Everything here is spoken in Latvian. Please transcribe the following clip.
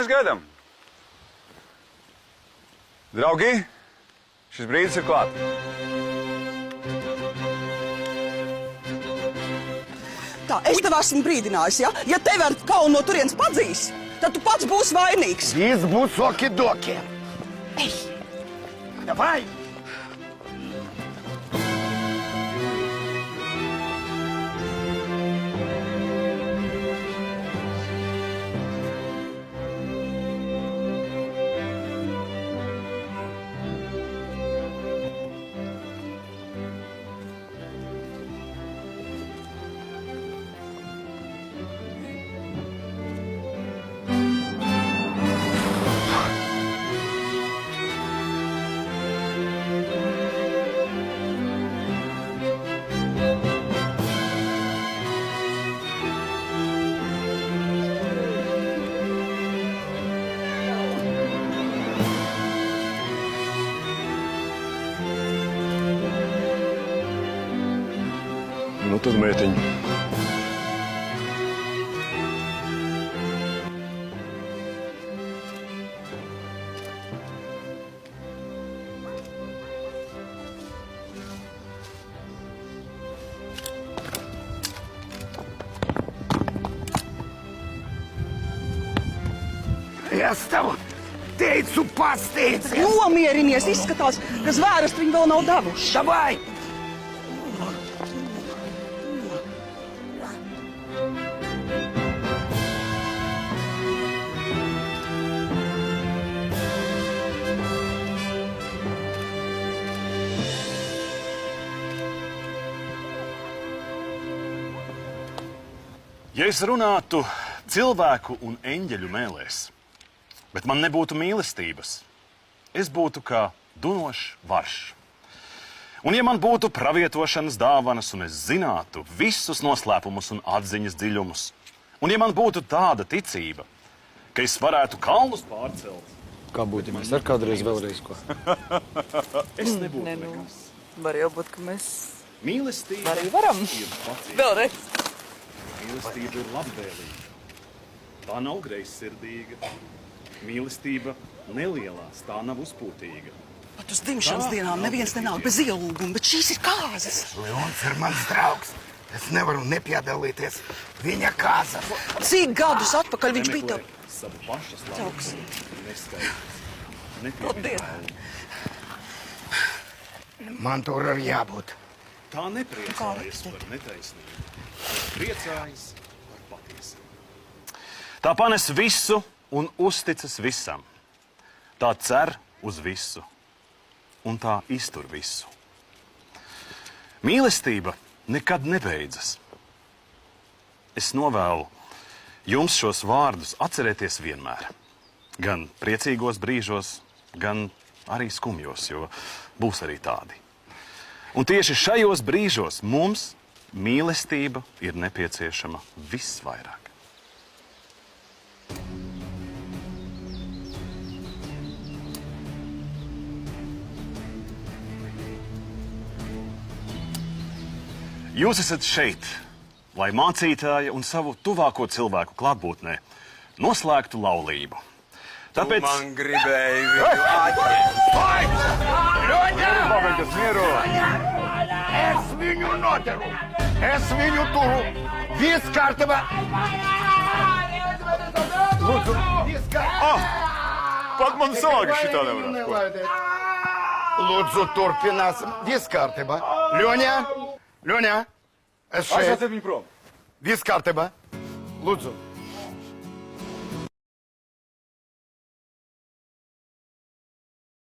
Mēs gaidām. Draugi, šis brīdis ir klāt. Tā, es tev esmu brīdinājis, ja? Ja tevi ar kaunu no turienes padzīs, tad tu pats būsi vainīgs. Viss būs okidoki. Ej! Давай! Nu tad, mētiņ. Es tev teicu, pasteicies! Nomierinies, izskatās, ka zvērestu viņi vēl nav devuši. Давай! Ja es runātu cilvēku un eņģeļu mēlēs, bet man nebūtu mīlestības, es būtu kā dunošs varš. Un ja man būtu pravietošanas dāvanas un es zinātu visus noslēpumus un atziņas dziļumus, un ja man būtu tāda ticība, ka es varētu kalnus pārcelt, Kā būtu, ja mēs ar kādreiz vēlreiz ko? es nebūtu nekas. Var jau būt, ka mēs Mīlestība arī varam. ir pacieta. Vēlreiz. Mīlestība ir labvēlīga. Tā nav greizsirdīga. Mīlestība nelielās, tā nav uzpūtīga. Pat uz dzimšanas dienām neviens nenāk bez ielūguma, bet šīs ir kāzas. Leons ir mans draugs. Es nevaru nepiedalīties viņa kāzā. Cik gadus atpakaļ viņš bija tev? Savu pašas Trauks. neskaidrs. Paldies. Man tur ir jābūt. Tā nepriecājas par netaisnību. Priecājas par patiesību. Tā panes visu un uzticas visam. Tā cer uz visu un tā iztur visu. Mīlestība nekad nebeidzas. Es novēlu jums šos vārdus atcerēties vienmēr. Gan priecīgos brīžos, gan arī skumjos, jo būs arī tādi. Un tieši šajos brīžos mums mīlestība ir nepieciešama visvairāk. Jūs esat šeit, lai mācītāja un savu tuvāko cilvēku klātbūtnē noslēgtu laulību. Tāpēc Man gribēja viņu atņemt. Pabeigtas mieru. Es viņu nodevu. Es viņu turu. Viss kārtībā. Lūdzu. Viss kārtībā. Pat man sāga šitā nevarētu. Lūdzu, turpināsim. Viss kārtībā. Ļoņā. Ļoņā. Es šeit. Aizsāciet viņu prom. Viss kārtībā. Lūdzu.